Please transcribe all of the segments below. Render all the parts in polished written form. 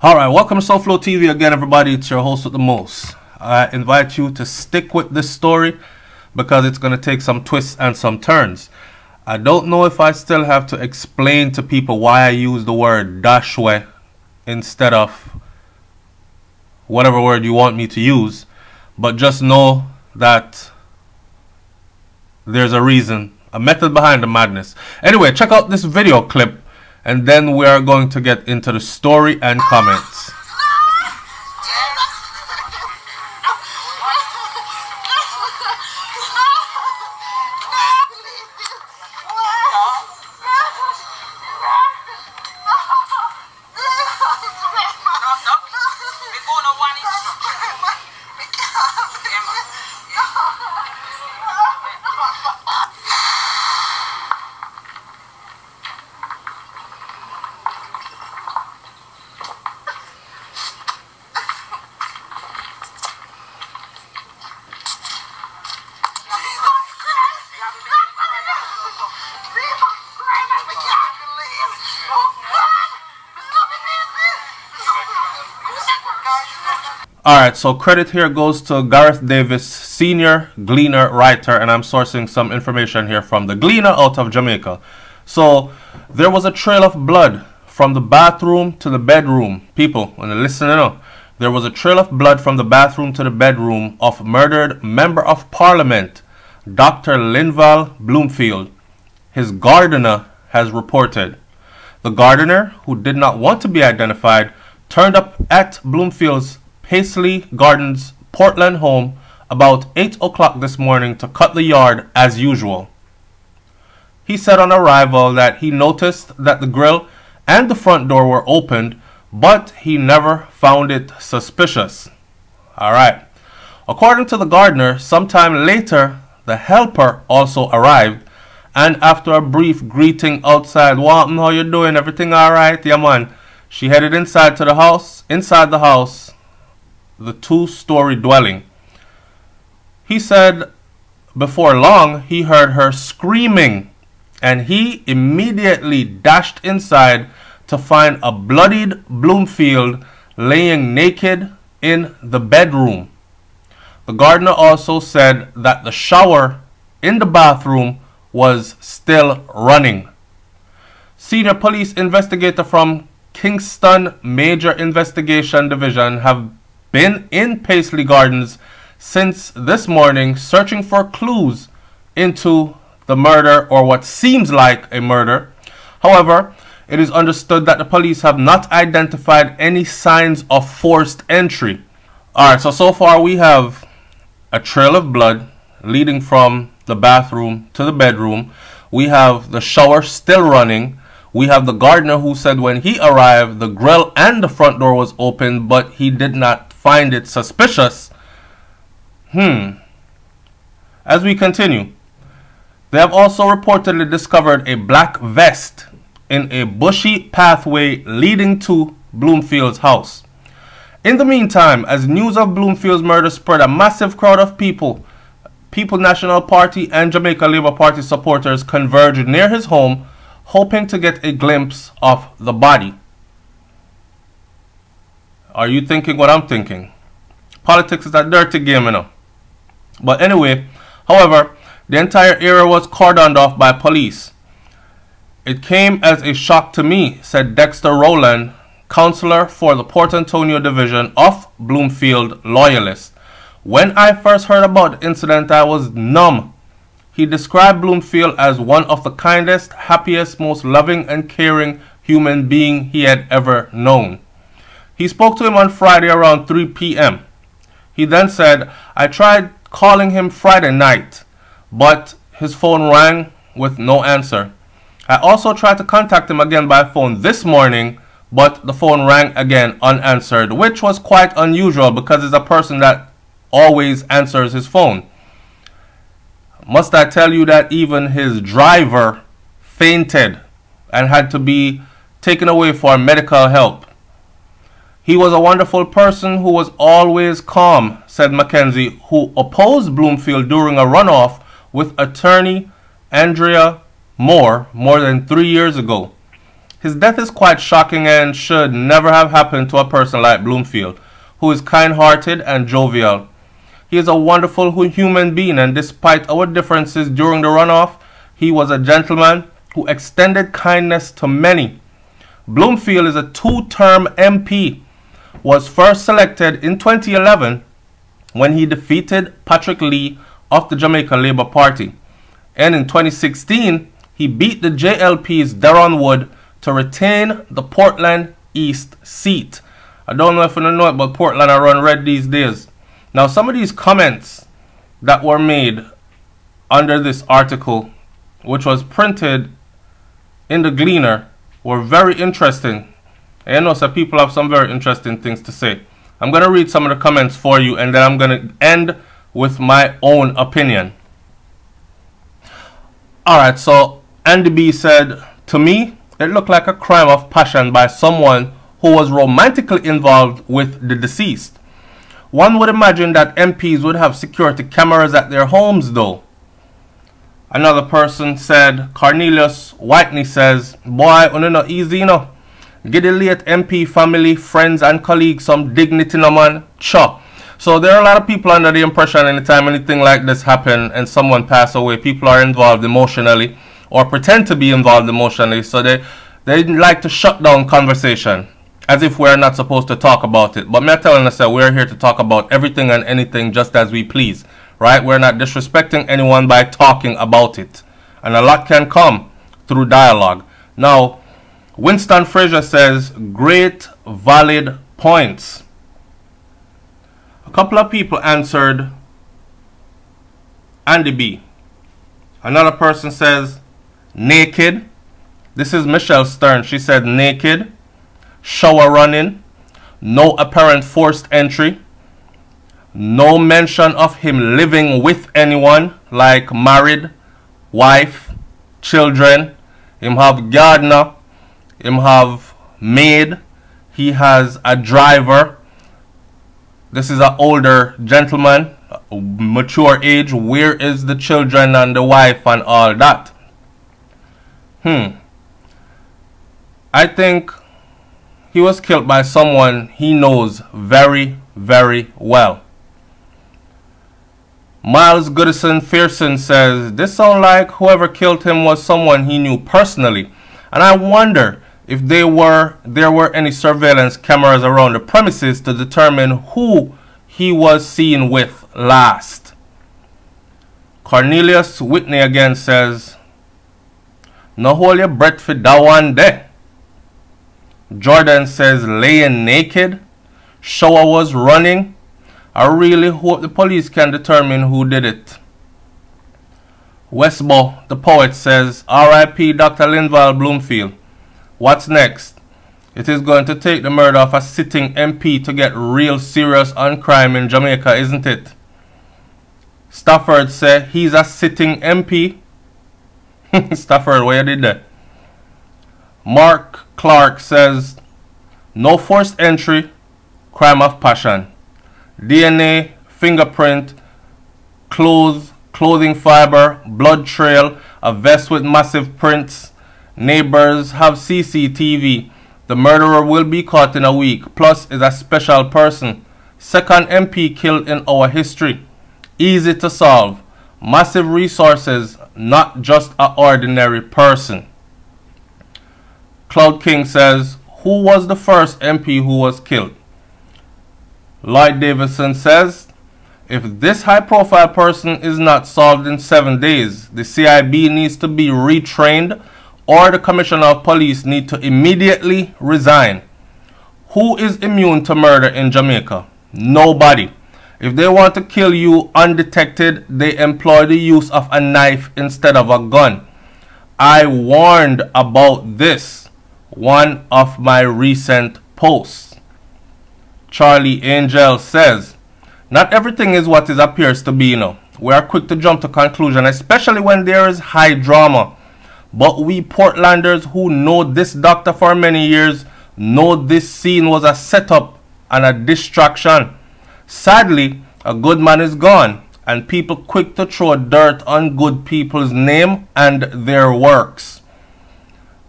Alright, welcome to SouFLoTV again, everybody. It's your host with the most. I invite you to stick with this story because it's going to take some twists and some turns. I don't know if I still have to explain to people why I use the word dashwe instead of whatever word you want me to use, but just know that there's a reason, a method behind the madness. Anyway, check out this video clip and then we are going to get into the story and comments. Alright, so credit here goes to Gareth Davis, senior Gleaner writer, and I'm sourcing some information here from the Gleaner out of Jamaica. So, there was a trail of blood from the bathroom to the bedroom. People, when you listen to know, there was a trail of blood from the bathroom to the bedroom of murdered Member of Parliament, Dr. Linval Bloomfield. His gardener has reported. The gardener, who did not want to be identified, turned up at Bloomfield's Paisley Gardens, Portland home about 8 o'clock this morning to cut the yard as usual. He said on arrival that he noticed that the grill and the front door were opened, but he never found it suspicious. Alright. According to the gardener, sometime later, the helper also arrived, and after a brief greeting outside, "What, how you doing? Everything alright?" "Yeah, man." She headed inside the house, the two-story dwelling. He said before long he heard her screaming, and he immediately dashed inside to find a bloodied Bloomfield laying naked in the bedroom. The gardener also said that the shower in the bathroom was still running. Senior police investigator from Kingston Major Investigation Division have been in Paisley Gardens since this morning searching for clues into the murder, or what seems like a murder. However, it is understood that the police have not identified any signs of forced entry. Alright, so far we have a trail of blood leading from the bathroom to the bedroom. We have the shower still running. We have the gardener who said when he arrived, the grill and the front door was open, but he did not find it suspicious. As we continue, they have also reportedly discovered a black vest in a bushy pathway leading to Bloomfield's house. In the meantime, as news of Bloomfield's murder spread, a massive crowd of People National Party and Jamaica Labour Party supporters converged near his home, hoping to get a glimpse of the body. Are you thinking what I'm thinking? Politics is a dirty game, you know. But anyway, however, the entire area was cordoned off by police. "It came as a shock to me," said Dexter Rowland, councillor for the Port Antonio division of Bloomfield Loyalists. "When I first heard about the incident, I was numb." He described Bloomfield as one of the kindest, happiest, most loving and caring human being he had ever known. He spoke to him on Friday around 3 p.m. He then said, "I tried calling him Friday night, but his phone rang with no answer. I also tried to contact him again by phone this morning, but the phone rang again unanswered," which was quite unusual because he's a person that always answers his phone. Must I tell you that even his driver fainted and had to be taken away for medical help. "He was a wonderful person who was always calm," said Mackenzie, who opposed Bloomfield during a runoff with attorney Andrea more than 3 years ago. His death is quite shocking and should never have happened to a person like Bloomfield, who is kind-hearted and jovial. He is a wonderful human being, and despite our differences during the runoff, he was a gentleman who extended kindness to many. Bloomfield is a two-term MP, was first selected in 2011 when he defeated Patrick Lee of the Jamaica Labour Party, and in 2016 he beat the JLP's Deron Wood to retain the Portland East seat. I don't know if you know it, but Portland are run red these days. Now, some of these comments that were made under this article, which was printed in the Gleaner, were very interesting. And I know some people have some very interesting things to say. I'm going to read some of the comments for you, and then I'm going to end with my own opinion. Alright, so Andy B said, to me, it looked like a crime of passion by someone who was romantically involved with the deceased. One would imagine that MPs would have security cameras at their homes though. Another person said, Cornelius Whitney says, boy, not easy, you know. Get the late MP family, friends and colleagues some dignity, no man. Sure. So there are a lot of people under the impression anytime anything like this happen and someone pass away, people are involved emotionally or pretend to be involved emotionally, so they like to shut down conversation as if we're not supposed to talk about it. But me telling us that we're here to talk about everything and anything just as we please, right? We're not disrespecting anyone by talking about it, and a lot can come through dialogue. Now, Winston Fraser says, great valid points. A couple of people answered Andy B. Another person says, naked. This is Michelle Stern. She said naked, shower running, no apparent forced entry, no mention of him living with anyone, like married, wife, children. Him have gardener, him have maid, he has a driver. This is an older gentleman, mature age. Where is the children and the wife and all that? I think he was killed by someone he knows very, very well. Miles Goodison Fearson says, this sounds like whoever killed him was someone he knew personally. And I wonder if there were any surveillance cameras around the premises to determine who he was seen with last. Cornelius Whitney again says, no hold your breath for that one day. Jordan says, laying naked, shower was running. I really hope the police can determine who did it. Westbo, the poet, says, R.I.P. Dr. Linval Bloomfield. What's next? It is going to take the murder of a sitting MP to get real serious on crime in Jamaica, isn't it? Stafford said, he's a sitting MP. Stafford, what you did there? Mark Clark says, no forced entry, crime of passion. DNA, fingerprint, clothes, clothing fiber, blood trail, a vest with massive prints. Neighbors have CCTV. The murderer will be caught in a week. Plus is a special person. Second MP killed in our history. Easy to solve. Massive resources, not just an ordinary person. Cloud King says, who was the first MP who was killed? Lloyd Davison says, if this high-profile person is not solved in 7 days, the CIB needs to be retrained or the Commissioner of Police need to immediately resign. Who is immune to murder in Jamaica? Nobody. If they want to kill you undetected, they employ the use of a knife instead of a gun. I warned about this, one of my recent posts. Charlie Angel says, not everything is what it appears to be, you know. We are quick to jump to conclusion, especially when there is high drama. But we Portlanders who know this doctor for many years know this scene was a setup and a distraction. Sadly, a good man is gone, and people quick to throw dirt on good people's name and their works.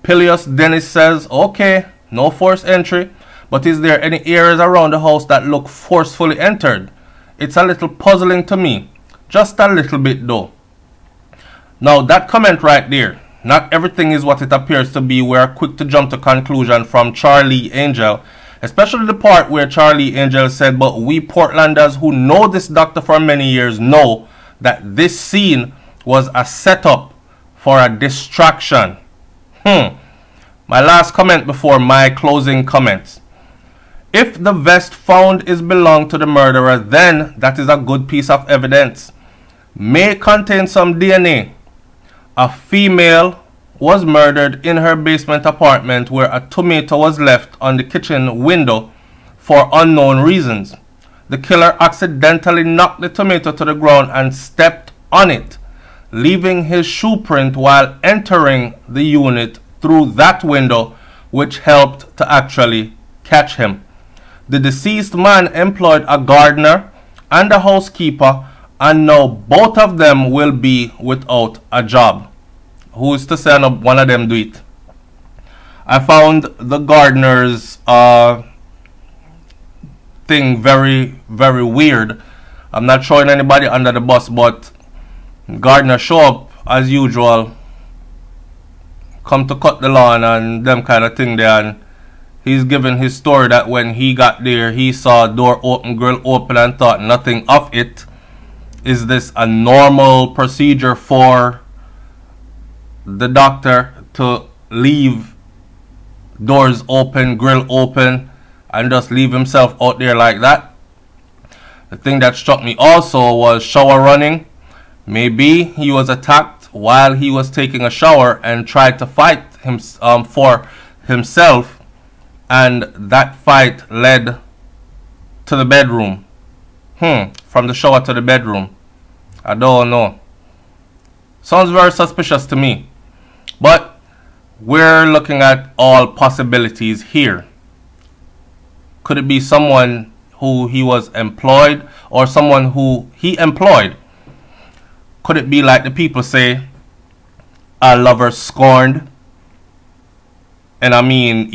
Peleus Dennis says, okay, no forced entry, but is there any areas around the house that look forcefully entered? It's a little puzzling to me. Just a little bit though. Now that comment right there, not everything is what it appears to be. We're quick to jump to conclusion from Charlie Angel, especially the part where Charlie Angel said, but we Portlanders who know this doctor for many years know that this scene was a setup for a distraction. My last comment before my closing comments. If the vest found is belonged to the murderer, then that is a good piece of evidence. May contain some DNA. A female was murdered in her basement apartment where a tomato was left on the kitchen window for unknown reasons. The killer accidentally knocked the tomato to the ground and stepped on it, leaving his shoe print while entering the unit through that window, which helped to actually catch him. The deceased man employed a gardener and a housekeeper, and now both of them will be without a job. Who's to say one of them do it? I found the gardener's thing very, very weird. I'm not throwing anybody under the bus, but gardener show up as usual, come to cut the lawn and them kind of thing there, and he's given his story that when he got there he saw door open, grill open, and thought nothing of it. Is this a normal procedure for the doctor to leave doors open, grill open, and just leave himself out there like that? The thing that struck me also was shower running. Maybe he was attacked while he was taking a shower and tried to fight him for himself, and that fight led to the bedroom. From the shower to the bedroom. I don't know. Sounds very suspicious to me. But we're looking at all possibilities here. Could it be someone who he was employed, or someone who he employed? Could it be like the people say, a lover scorned? And I mean,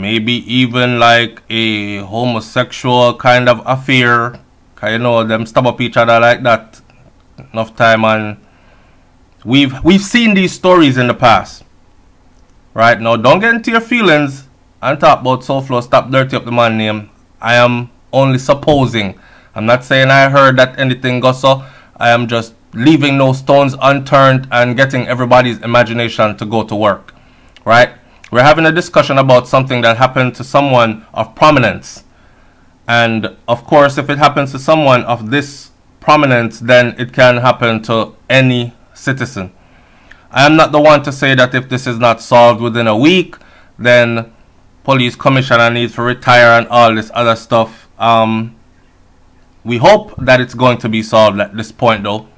maybe even like a homosexual kind of affair. Cause you know, them stab up each other like that enough time, and we've seen these stories in the past. Right now, don't get into your feelings and talk about SouFlo. Stop dirty up the man name. I am only supposing. I'm not saying I heard that anything goes so. I am just leaving no stones unturned and getting everybody's imagination to go to work. Right? We're having a discussion about something that happened to someone of prominence. And of course, if it happens to someone of this prominence, then it can happen to any citizen. I am not the one to say that if this is not solved within a week, then police commissioner needs to retire and all this other stuff. We hope that it's going to be solved at this point though.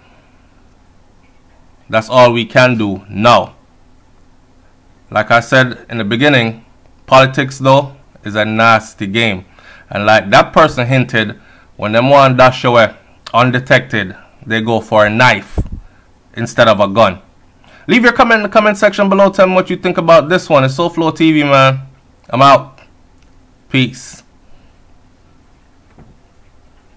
That's all we can do now. Like I said in the beginning, politics though is a nasty game. And like that person hinted, when them want dash away undetected, they go for a knife instead of a gun. Leave your comment in the comment section below. Tell me what you think about this one. It's SouFLoTV, man. I'm out. Peace.